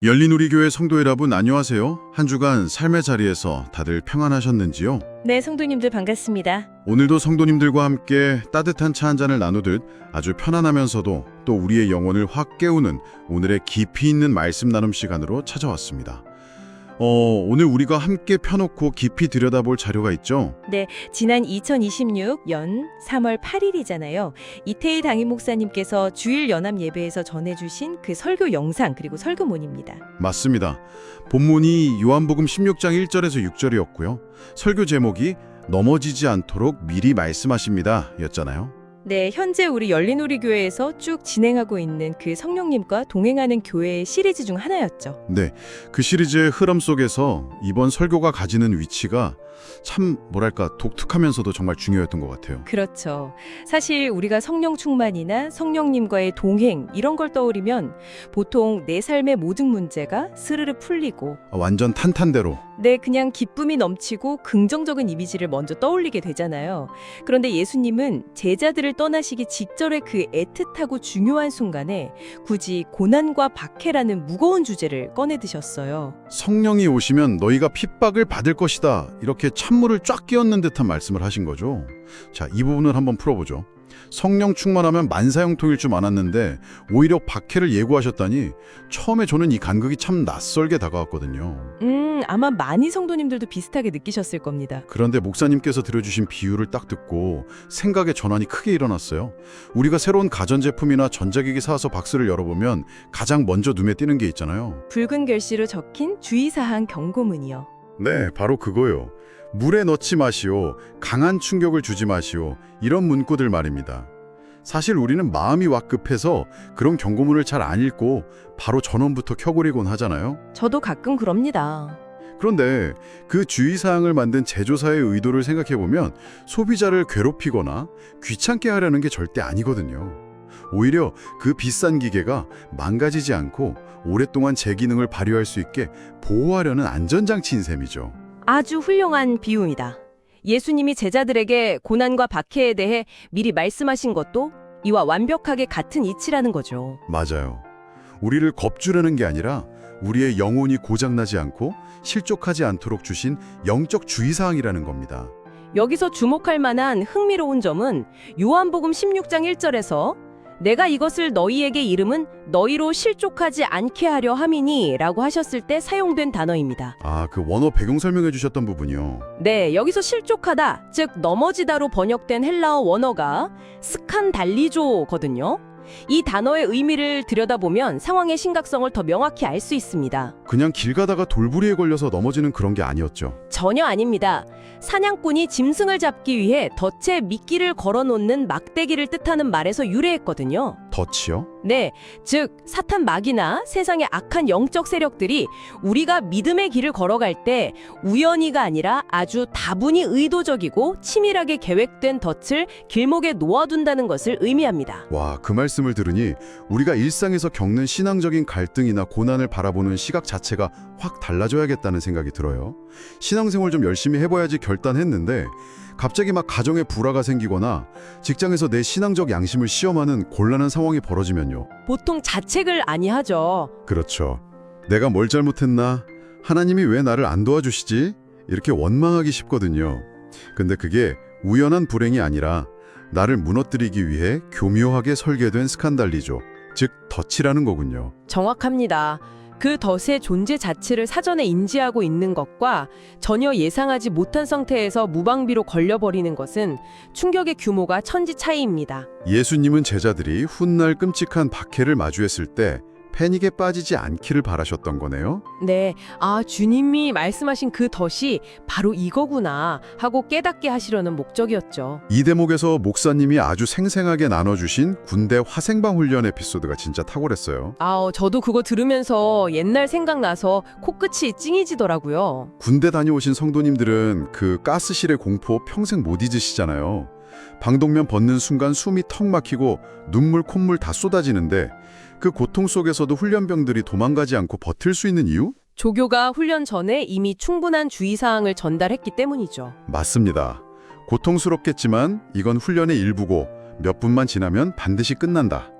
열린우리교회 성도 여러분 안녕하세요. 한 주간 삶의 자리에서 다들 평안하셨는지요? 네, 성도님들 반갑습니다. 오늘도 성도님들과 함께 따뜻한 차 한 잔을 나누듯 아주 편안하면서도 또 우리의 영혼을 확 깨우는 오늘의 깊이 있는 말씀 나눔 시간으로 찾아왔습니다. 오늘 우리가 함께 펴놓고 깊이 들여다볼 자료가 있죠? 네, 지난 2026년 3월 8일이잖아요. 이태희 담임 목사님께서 주일 연합 예배에서 전해주신 그 설교 영상 그리고 설교문입니다. 맞습니다. 본문이 요한복음 16장 1절에서 6절이었고요. 설교 제목이 넘어지지 않도록 미리 말씀하십니다 였잖아요. 네, 현재 우리 열린우리교회에서 쭉 진행하고 있는 그 성령님과 동행하는 교회의 시리즈 중 하나였죠. 네, 그 시리즈의 흐름 속에서 이번 설교가 가지는 위치가 참 독특하면서도 정말 중요했던 것 같아요. 그렇죠. 사실 우리가 성령 충만이나 성령님과의 동행 이런 걸 떠올리면 보통 내 삶의 모든 문제가 스르르 풀리고 완전 탄탄대로. 네, 그냥 기쁨이 넘치고 긍정적인 이미지를 먼저 떠올리게 되잖아요. 그런데 예수님은 제자들을 떠나시기 직전의 그 애틋하고 중요한 순간에 굳이 고난과 박해라는 무거운 주제를 꺼내 드셨어요. 성령이 오시면 너희가 핍박을 받을 것이다. 이렇게 찬물을 쫙 끼얹는 듯한 말씀을 하신 거죠. 자, 이 부분을 한번 풀어보죠. 성령 충만하면 만사형통일 줄 알았는데 오히려 박해를 예고하셨다니 처음에 저는 이 간극이 참 낯설게 다가왔거든요. 아마 많이 성도님들도 비슷하게 느끼셨을 겁니다. 그런데 목사님께서 들려주신 비유를 딱 듣고 생각의 전환이 크게 일어났어요. 우리가 새로운 가전제품이나 전자기기 사서 박스를 열어보면 가장 먼저 눈에 띄는 게 있잖아요. 붉은 글씨로 적힌 주의사항 경고문이요. 네, 바로 그거요. 물에 넣지 마시오, 강한 충격을 주지 마시오, 이런 문구들 말입니다. 사실 우리는 마음이 와급해서 그런 경고문을 잘 안 읽고 바로 전원부터 켜버리곤 하잖아요. 저도 가끔 그럽니다. 그런데 그 주의사항을 만든 제조사의 의도를 생각해보면 소비자를 괴롭히거나 귀찮게 하려는 게 절대 아니거든요. 오히려 그 비싼 기계가 망가지지 않고 오랫동안 제 기능을 발휘할 수 있게 보호하려는 안전장치인 셈이죠. 아주 훌륭한 비유입니다. 예수님이 제자들에게 고난과 박해에 대해 미리 말씀하신 것도 이와 완벽하게 같은 이치라는 거죠. 맞아요. 우리를 겁주려는 게 아니라 우리의 영혼이 고장나지 않고 실족하지 않도록 주신 영적 주의사항이라는 겁니다. 여기서 주목할 만한 흥미로운 점은 요한복음 16장 1절에서 내가 이것을 너희에게 이름은 너희로 실족하지 않게 하려 함이니 라고 하셨을 때 사용된 단어입니다. 아, 그 원어 배경 설명해 주셨던 부분이요. 네, 여기서 실족하다, 즉 넘어지다로 번역된 헬라어 원어가 스칸달리조거든요. 이 단어의 의미를 들여다보면 상황의 심각성을 더 명확히 알 수 있습니다. 그냥 길 가다가 돌부리에 걸려서 넘어지는 그런 게 아니었죠. 전혀 아닙니다. 사냥꾼이 짐승을 잡기 위해 덫에 미끼를 걸어놓는 막대기를 뜻하는 말에서 유래했거든요. 덫이요? 네, 즉 사탄 마귀나 세상의 악한 영적 세력들이 우리가 믿음의 길을 걸어갈 때 우연히가 아니라 아주 다분히 의도적이고 치밀하게 계획된 덫을 길목에 놓아둔다는 것을 의미합니다. 와, 그 말씀을 들으니 우리가 일상에서 겪는 신앙적인 갈등이나 고난을 바라보는 시각 자체가 확 달라져야겠다는 생각이 들어요. 신앙생활 좀 열심히 해봐야지 결단했는데 갑자기 막 가정에 불화가 생기거나 직장에서 내 신앙적 양심을 시험하는 곤란한 상황이 벌어지면요. 보통 자책을 아니하죠. 그렇죠. 내가 뭘 잘못했나? 하나님이 왜 나를 안 도와주시지? 이렇게 원망하기 쉽거든요. 근데 그게 우연한 불행이 아니라 나를 무너뜨리기 위해 교묘하게 설계된 스칸달리죠. 즉 덫이라는 거군요. 정확합니다. 그 덫의 존재 자체를 사전에 인지하고 있는 것과 전혀 예상하지 못한 상태에서 무방비로 걸려버리는 것은 충격의 규모가 천지 차이입니다. 예수님은 제자들이 훗날 끔찍한 박해를 마주했을 때 패닉에 빠지지 않기를 바라셨던 거네요. 네, 주님이 말씀하신 그 덫이 바로 이거구나 하고 깨닫게 하시려는 목적이었죠. 이 대목에서 목사님이 아주 생생하게 나눠주신 군대 화생방 훈련 에피소드가 진짜 탁월했어요. 저도 그거 들으면서 옛날 생각나서 코끝이 찡해지더라고요. 군대 다녀오신 성도님들은 그 가스실의 공포 평생 못 잊으시잖아요. 방독면 벗는 순간 숨이 턱 막히고 눈물 콧물 다 쏟아지는데 그 고통 속에서도 훈련병들이 도망가지 않고 버틸 수 있는 이유? 조교가 훈련 전에 이미 충분한 주의사항을 전달했기 때문이죠. 맞습니다. 고통스럽겠지만 이건 훈련의 일부고 몇 분만 지나면 반드시 끝난다.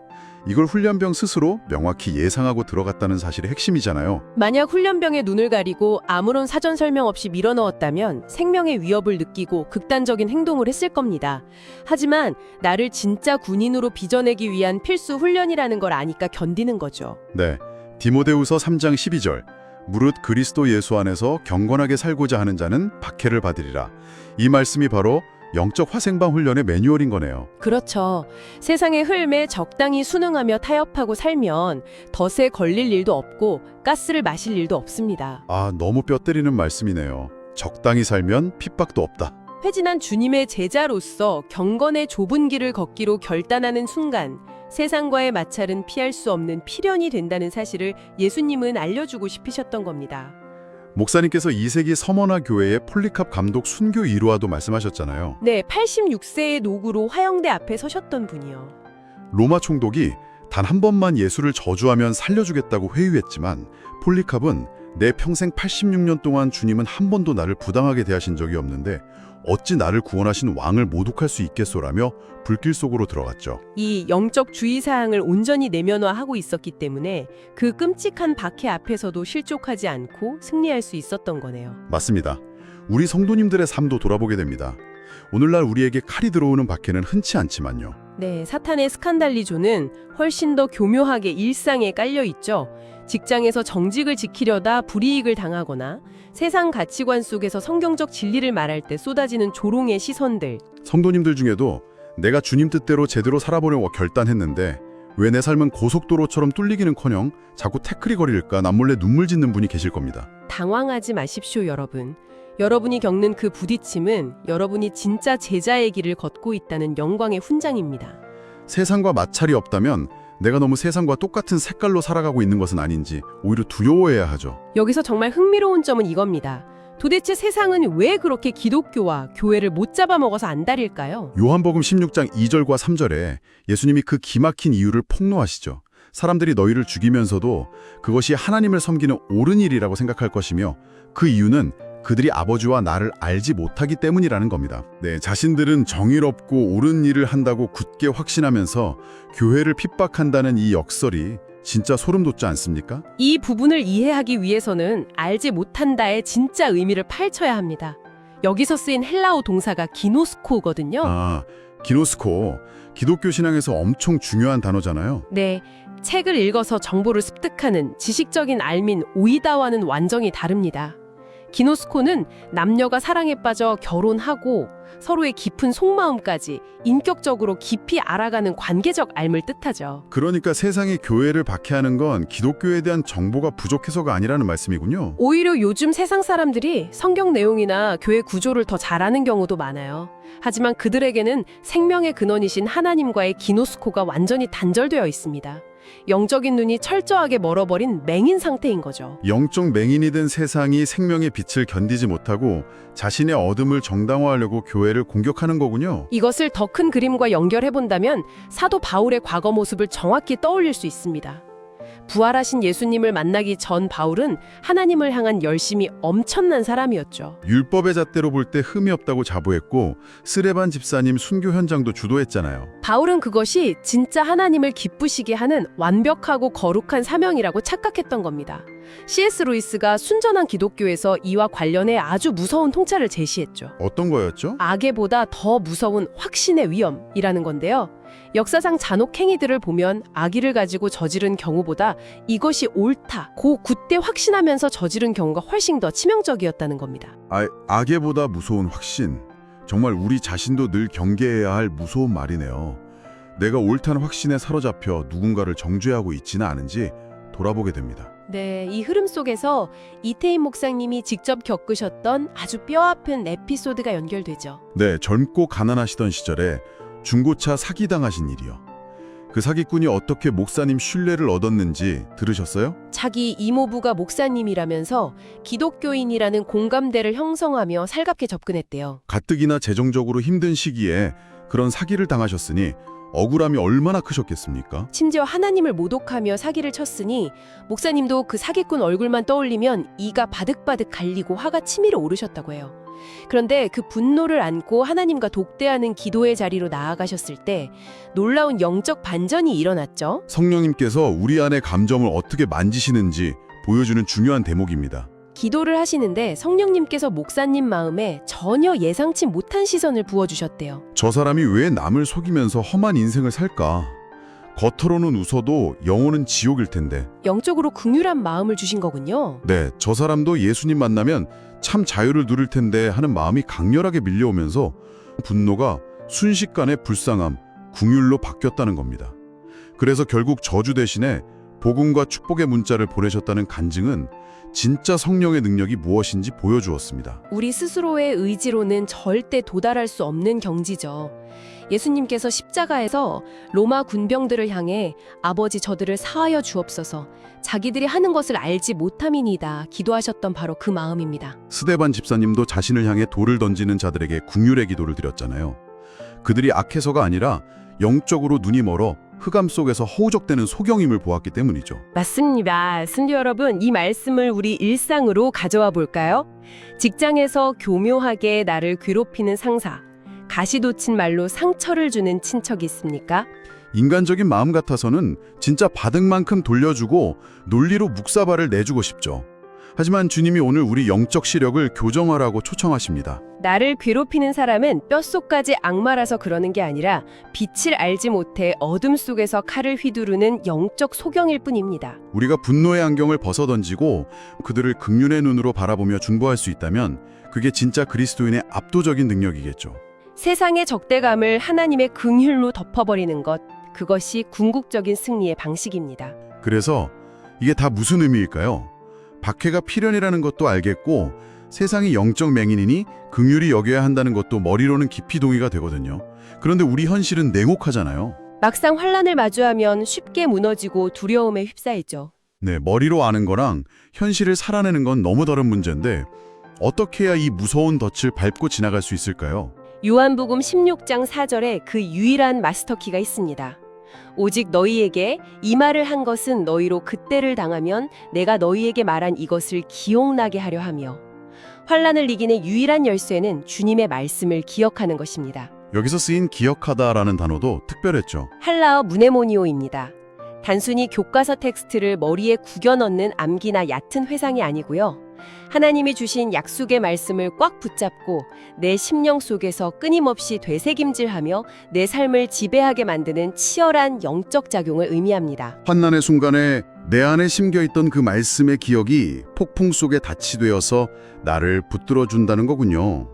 이걸 훈련병 스스로 명확히 예상하고 들어갔다는 사실이 핵심이잖아요. 만약 훈련병의 눈을 가리고 아무런 사전 설명 없이 밀어넣었다면 생명의 위협을 느끼고 극단적인 행동을 했을 겁니다. 하지만 나를 진짜 군인으로 빚어내기 위한 필수 훈련이라는 걸 아니까 견디는 거죠. 네, 디모데후서 3장 12절 무릇 그리스도 예수 안에서 경건하게 살고자 하는 자는 박해를 받으리라. 이 말씀이 바로 영적 화생방 훈련의 매뉴얼인 거네요. 그렇죠. 세상의 흐름에 적당히 순응하며 타협하고 살면 덫에 걸릴 일도 없고 가스를 마실 일도 없습니다. 아, 너무 뼈 때리는 말씀이네요. 적당히 살면 핍박도 없다. 회진한 주님의 제자로서 경건의 좁은 길을 걷기로 결단하는 순간 세상과의 마찰은 피할 수 없는 필연이 된다는 사실을 예수님은 알려주고 싶으셨던 겁니다. 목사님께서 2세기 서머나 교회의 폴리캅 감독 순교 이루화도 말씀하셨잖아요. 네, 86세의 노구로 화영대 앞에 서셨던 분이요. 로마 총독이 단 한 번만 예수를 저주하면 살려주겠다고 회유했지만 폴리캅은 내 평생 86년 동안 주님은 한 번도 나를 부당하게 대하신 적이 없는데 어찌 나를 구원하신 왕을 모독할 수 있겠소라며 불길 속으로 들어갔죠. 이 영적 주의사항을 온전히 내면화하고 있었기 때문에 그 끔찍한 박해 앞에서도 실족하지 않고 승리할 수 있었던 거네요. 맞습니다. 우리 성도님들의 삶도 돌아보게 됩니다. 오늘날 우리에게 칼이 들어오는 박해는 흔치 않지만요. 네, 사탄의 스칸달리조는 훨씬 더 교묘하게 일상에 깔려 있죠. 직장에서 정직을 지키려다 불이익을 당하거나 세상 가치관 속에서 성경적 진리를 말할 때 쏟아지는 조롱의 시선들. 성도님들 중에도 내가 주님 뜻대로 제대로 살아보려고 결단했는데 왜 내 삶은 고속도로처럼 뚫리기는커녕 자꾸 태클이 거릴까 남몰래 눈물 짓는 분이 계실 겁니다. 당황하지 마십시오, 여러분. 여러분이 겪는 그 부딪힘은 여러분이 진짜 제자의 길을 걷고 있다는 영광의 훈장입니다. 세상과 마찰이 없다면 내가 너무 세상과 똑같은 색깔로 살아가고 있는 것은 아닌지 오히려 두려워해야 하죠. 여기서 정말 흥미로운 점은 이겁니다. 도대체 세상은 왜 그렇게 기독교와 교회를 못 잡아먹어서 안달일까요? 요한복음 16장 2절과 3절에 예수님이 그 기막힌 이유를 폭로하시죠. 사람들이 너희를 죽이면서도 그것이 하나님을 섬기는 옳은 일이라고 생각할 것이며 그 이유는 그들이 아버지와 나를 알지 못하기 때문이라는 겁니다. 네, 자신들은 정의롭고 옳은 일을 한다고 굳게 확신하면서 교회를 핍박한다는 이 역설이 진짜 소름 돋지 않습니까? 이 부분을 이해하기 위해서는 알지 못한다의 진짜 의미를 파헤쳐야 합니다. 여기서 쓰인 헬라어 동사가 기노스코거든요. 아, 기노스코. 기독교 신앙에서 엄청 중요한 단어잖아요. 네, 책을 읽어서 정보를 습득하는 지식적인 알민 오이다와는 완전히 다릅니다. 기노스코는 남녀가 사랑에 빠져 결혼하고 서로의 깊은 속마음까지 인격적으로 깊이 알아가는 관계적 알을 뜻하죠. 그러니까 세상이 교회를 박해하는 건 기독교에 대한 정보가 부족해서가 아니라는 말씀이군요. 오히려 요즘 세상 사람들이 성경 내용이나 교회 구조를 더 잘 아는 경우도 많아요. 하지만 그들에게는 생명의 근원이신 하나님과의 기노스코가 완전히 단절되어 있습니다. 영적인 눈이 철저하게 멀어버린 맹인 상태인 거죠. 영적 맹인이 된 세상이 생명의 빛을 견디지 못하고 자신의 어둠을 정당화하려고 교회를 공격하는 거군요. 이것을 더 큰 그림과 연결해본다면 사도 바울의 과거 모습을 정확히 떠올릴 수 있습니다. 부활하신 예수님을 만나기 전 바울은 하나님을 향한 열심이 엄청난 사람이었죠. 율법의 잣대로 볼 때 흠이 없다고 자부했고 스레반 집사님 순교 현장도 주도했잖아요. 바울은 그것이 진짜 하나님을 기쁘시게 하는 완벽하고 거룩한 사명이라고 착각했던 겁니다. C.S. 루이스가 순전한 기독교에서 이와 관련해 아주 무서운 통찰을 제시했죠. 어떤 거였죠? 악에보다 더 무서운 확신의 위험이라는 건데요. 역사상 잔혹 행위들을 보면 악의를 가지고 저지른 경우보다 이것이 옳다, 굳게 확신하면서 저지른 경우가 훨씬 더 치명적이었다는 겁니다. 악에보다 무서운 확신. 정말 우리 자신도 늘 경계해야 할 무서운 말이네요. 내가 옳다는 확신에 사로잡혀 누군가를 정죄하고 있지는 않은지 돌아보게 됩니다. 네, 이 흐름 속에서 이태임 목사님이 직접 겪으셨던 아주 뼈아픈 에피소드가 연결되죠. 네, 젊고 가난하시던 시절에 중고차 사기당하신 일이요. 그 사기꾼이 어떻게 목사님 신뢰를 얻었는지 들으셨어요? 자기 이모부가 목사님이라면서 기독교인이라는 공감대를 형성하며 살갑게 접근했대요. 가뜩이나 재정적으로 힘든 시기에 그런 사기를 당하셨으니 억울함이 얼마나 크셨겠습니까? 심지어 하나님을 모독하며 사기를 쳤으니 목사님도 그 사기꾼 얼굴만 떠올리면 이가 바득바득 갈리고 화가 치밀어 오르셨다고 해요. 그런데 그 분노를 안고 하나님과 독대하는 기도의 자리로 나아가셨을 때 놀라운 영적 반전이 일어났죠. 성령님께서 우리 안의 감정을 어떻게 만지시는지 보여주는 중요한 대목입니다. 기도를 하시는데 성령님께서 목사님 마음에 전혀 예상치 못한 시선을 부어주셨대요. 저 사람이 왜 남을 속이면서 험한 인생을 살까? 겉으로는 웃어도 영혼은 지옥일 텐데. 영적으로 긍휼한 마음을 주신 거군요. 네, 저 사람도 예수님 만나면 참 자유를 누릴 텐데 하는 마음이 강렬하게 밀려오면서 분노가 순식간에 불쌍함, 긍휼로 바뀌었다는 겁니다. 그래서 결국 저주 대신에 복음과 축복의 문자를 보내셨다는 간증은 진짜 성령의 능력이 무엇인지 보여주었습니다. 우리 스스로의 의지로는 절대 도달할 수 없는 경지죠. 예수님께서 십자가에서 로마 군병들을 향해 아버지 저들을 사하여 주옵소서 자기들이 하는 것을 알지 못함이니이다 기도하셨던 바로 그 마음입니다. 스데반 집사님도 자신을 향해 돌을 던지는 자들에게 긍휼의 기도를 드렸잖아요. 그들이 악해서가 아니라 영적으로 눈이 멀어 흑암 속에서 허우적대는 소경임을 보았기 때문이죠. 맞습니다. 승려 여러분, 이 말씀을 우리 일상으로 가져와 볼까요? 직장에서 교묘하게 나를 괴롭히는 상사, 가시돋친 말로 상처를 주는 친척이 있습니까? 인간적인 마음 같아서는 진짜 받은 만큼 돌려주고 논리로 묵사발을 내주고 싶죠. 하지만 주님이 오늘 우리 영적 시력을 교정하라고 초청하십니다. 나를 괴롭히는 사람은 뼛속까지 악마라서 그러는 게 아니라 빛을 알지 못해 어둠 속에서 칼을 휘두르는 영적 소경일 뿐입니다. 우리가 분노의 안경을 벗어던지고 그들을 긍휼의 눈으로 바라보며 중보할 수 있다면 그게 진짜 그리스도인의 압도적인 능력이겠죠. 세상의 적대감을 하나님의 긍휼로 덮어버리는 것, 그것이 궁극적인 승리의 방식입니다. 그래서 이게 다 무슨 의미일까요? 박해가 필연이라는 것도 알겠고 세상이 영적 맹인이니 긍휼히 여겨야 한다는 것도 머리로는 깊이 동의가 되거든요. 그런데 우리 현실은 냉혹하잖아요. 막상 환란을 마주하면 쉽게 무너지고 두려움에 휩싸이죠. 네, 머리로 아는 거랑 현실을 살아내는 건 너무 다른 문제인데 어떻게 해야 이 무서운 덫을 밟고 지나갈 수 있을까요? 요한복음 16장 4절에 그 유일한 마스터키가 있습니다. 오직 너희에게 이 말을 한 것은 너희로 그때를 당하면 내가 너희에게 말한 이것을 기억나게 하려 하며 환란을 이기는 유일한 열쇠는 주님의 말씀을 기억하는 것입니다. 여기서 쓰인 기억하다라는 단어도 특별했죠. 할라어 무네모니오입니다. 단순히 교과서 텍스트를 머리에 구겨 넣는 암기나 얕은 회상이 아니고요. 하나님이 주신 약속의 말씀을 꽉 붙잡고 내 심령 속에서 끊임없이 되새김질하며 내 삶을 지배하게 만드는 치열한 영적 작용을 의미합니다. 환난의 순간에 내 안에 심겨있던 그 말씀의 기억이 폭풍 속에 닻이 되어서 나를 붙들어준다는 거군요.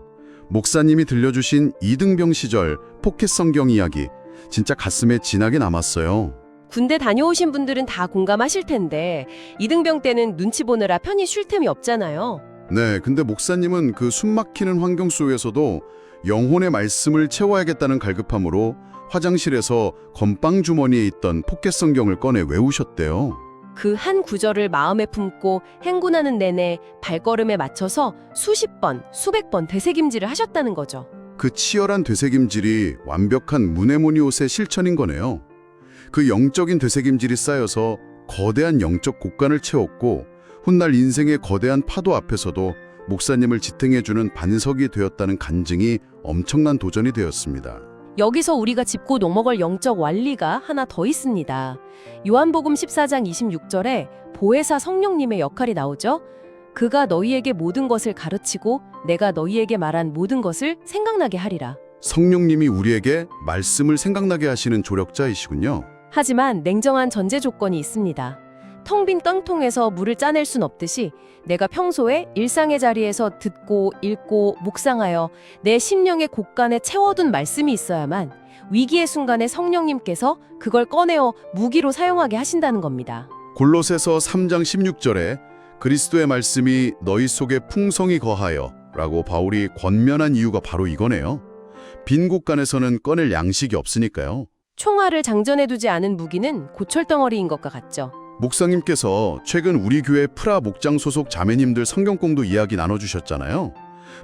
목사님이 들려주신 이등병 시절 포켓 성경 이야기 진짜 가슴에 진하게 남았어요. 군대 다녀오신 분들은 다 공감하실 텐데 이등병 때는 눈치 보느라 편히 쉴 틈이 없잖아요. 네, 근데 목사님은 그 숨막히는 환경 속에서도 영혼의 말씀을 채워야겠다는 갈급함으로 화장실에서 건빵 주머니에 있던 포켓 성경을 꺼내 외우셨대요. 그 한 구절을 마음에 품고 행군하는 내내 발걸음에 맞춰서 수십 번, 수백 번 되새김질을 하셨다는 거죠. 그 치열한 되새김질이 완벽한 무네모니옷의 실천인 거네요. 그 영적인 되새김질이 쌓여서 거대한 영적 곡간을 채웠고 훗날 인생의 거대한 파도 앞에서도 목사님을 지탱해주는 반석이 되었다는 간증이 엄청난 도전이 되었습니다. 여기서 우리가 짚고 넘어갈 영적 완리가 하나 더 있습니다. 요한복음 14장 26절에 보혜사 성령님의 역할이 나오죠. 그가 너희에게 모든 것을 가르치고 내가 너희에게 말한 모든 것을 생각나게 하리라. 성령님이 우리에게 말씀을 생각나게 하시는 조력자이시군요. 하지만 냉정한 전제 조건이 있습니다. 텅 빈 깡통에서 물을 짜낼 순 없듯이 내가 평소에 일상의 자리에서 듣고 읽고 묵상하여 내 심령의 곡간에 채워둔 말씀이 있어야만 위기의 순간에 성령님께서 그걸 꺼내어 무기로 사용하게 하신다는 겁니다. 골로새서 3장 16절에 그리스도의 말씀이 너희 속에 풍성히 거하여 라고 바울이 권면한 이유가 바로 이거네요. 빈 곡간에서는 꺼낼 양식이 없으니까요. 총알을 장전해두지 않은 무기는 고철덩어리인 것과 같죠. 목사님께서 최근 우리 교회 프라 목장 소속 자매님들 성경공도 이야기 나눠주셨잖아요.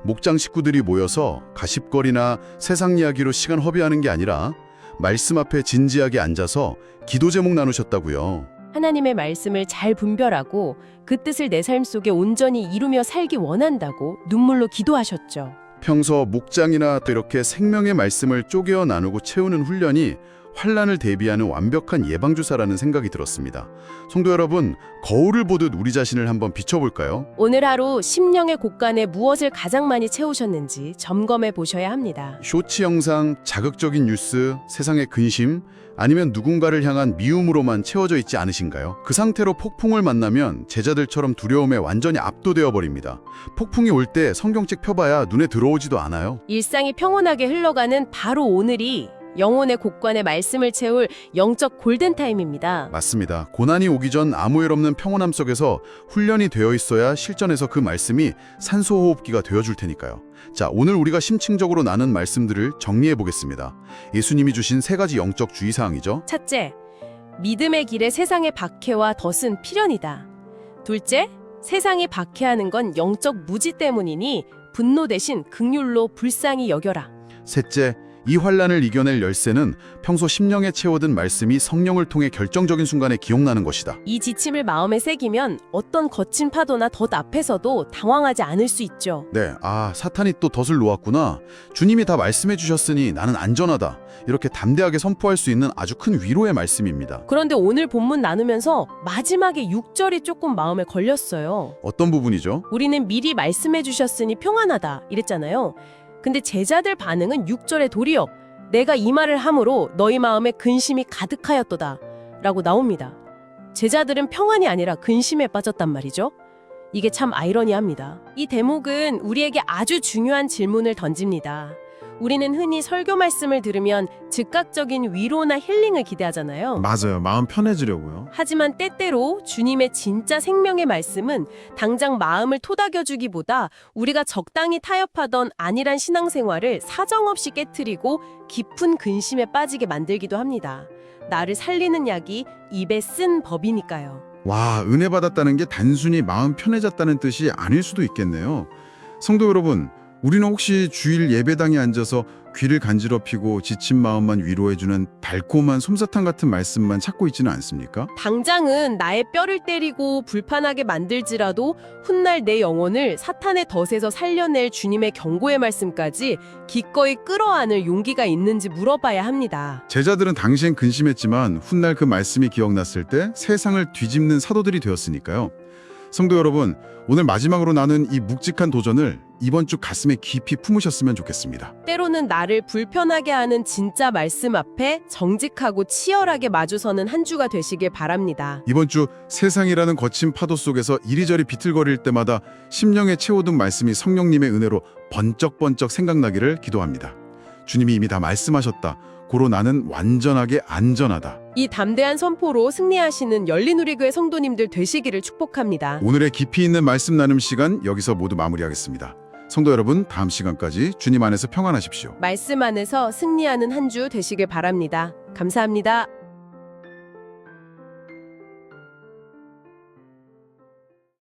목장 식구들이 모여서 가십거리나 세상 이야기로 시간 허비하는 게 아니라 말씀 앞에 진지하게 앉아서 기도 제목 나누셨다고요. 하나님의 말씀을 잘 분별하고 그 뜻을 내 삶 속에 온전히 이루며 살기 원한다고 눈물로 기도하셨죠. 평소 목장이나 또 이렇게 생명의 말씀을 쪼개어 나누고 채우는 훈련이 환란을 대비하는 완벽한 예방주사라는 생각이 들었습니다. 성도 여러분, 거울을 보듯 우리 자신을 한번 비춰볼까요? 오늘 하루 심령의 곳간에 무엇을 가장 많이 채우셨는지 점검해 보셔야 합니다. 쇼츠 영상, 자극적인 뉴스, 세상의 근심, 아니면 누군가를 향한 미움으로만 채워져 있지 않으신가요? 그 상태로 폭풍을 만나면 제자들처럼 두려움에 완전히 압도되어 버립니다. 폭풍이 올 때 성경책 펴봐야 눈에 들어오지도 않아요. 일상이 평온하게 흘러가는 바로 오늘이 영혼의 곳간에 말씀을 채울 영적 골든타임입니다. 맞습니다. 고난이 오기 전 아무 일 없는 평온함 속에서 훈련이 되어 있어야 실전에서 그 말씀이 산소호흡기가 되어줄 테니까요. 자, 오늘 우리가 심층적으로 나눈 말씀들을 정리해 보겠습니다. 예수님이 주신 3가지 영적 주의사항이죠. 첫째, 믿음의 길에 세상의 박해와 덫은 필연이다. 둘째, 세상이 박해하는 건 영적 무지 때문이니 분노 대신 긍휼로 불쌍히 여겨라. 셋째, 이 환란을 이겨낼 열쇠는 평소 심령에 채워둔 말씀이 성령을 통해 결정적인 순간에 기억나는 것이다. 이 지침을 마음에 새기면 어떤 거친 파도나 덫 앞에서도 당황하지 않을 수 있죠. 네, 사탄이 또 덫을 놓았구나. 주님이 다 말씀해 주셨으니 나는 안전하다. 이렇게 담대하게 선포할 수 있는 아주 큰 위로의 말씀입니다. 그런데 오늘 본문 나누면서 마지막에 6절이 조금 마음에 걸렸어요. 어떤 부분이죠? 우리는 미리 말씀해 주셨으니 평안하다 이랬잖아요. 근데 제자들 반응은 6절에 도리어 내가 이 말을 함으로 너희 마음에 근심이 가득하였도다 라고 나옵니다. 제자들은 평안이 아니라 근심에 빠졌단 말이죠. 이게 참 아이러니합니다. 이 대목은 우리에게 아주 중요한 질문을 던집니다. 우리는 흔히 설교 말씀을 들으면 즉각적인 위로나 힐링을 기대하잖아요. 맞아요. 마음 편해지려고요. 하지만 때때로 주님의 진짜 생명의 말씀은 당장 마음을 토닥여주기보다 우리가 적당히 타협하던 안일한 신앙생활을 사정없이 깨트리고 깊은 근심에 빠지게 만들기도 합니다. 나를 살리는 약이 입에 쓴 법이니까요. 와, 은혜 받았다는 게 단순히 마음 편해졌다는 뜻이 아닐 수도 있겠네요. 성도 여러분, 우리는 혹시 주일 예배당에 앉아서 귀를 간지럽히고 지친 마음만 위로해주는 달콤한 솜사탕 같은 말씀만 찾고 있지는 않습니까? 당장은 나의 뼈를 때리고 불판하게 만들지라도 훗날 내 영혼을 사탄의 덫에서 살려낼 주님의 경고의 말씀까지 기꺼이 끌어안을 용기가 있는지 물어봐야 합니다. 제자들은 당시엔 근심했지만 훗날 그 말씀이 기억났을 때 세상을 뒤집는 사도들이 되었으니까요. 성도 여러분, 오늘 마지막으로 나눈 이 묵직한 도전을 이번 주 가슴에 깊이 품으셨으면 좋겠습니다. 때로는 나를 불편하게 하는 진짜 말씀 앞에 정직하고 치열하게 마주서는 한 주가 되시길 바랍니다. 이번 주 세상이라는 거친 파도 속에서 이리저리 비틀거릴 때마다 심령에 채워둔 말씀이 성령님의 은혜로 번쩍번쩍 생각나기를 기도합니다. 주님이 이미 다 말씀하셨다. 고로 나는 완전하게 안전하다. 이 담대한 선포로 승리하시는 열린우리교회 성도님들 되시기를 축복합니다. 오늘의 깊이 있는 말씀 나눔 시간 여기서 모두 마무리하겠습니다. 성도 여러분, 다음 시간까지 주님 안에서 평안하십시오. 말씀 안에서 승리하는 한 주 되시길 바랍니다. 감사합니다.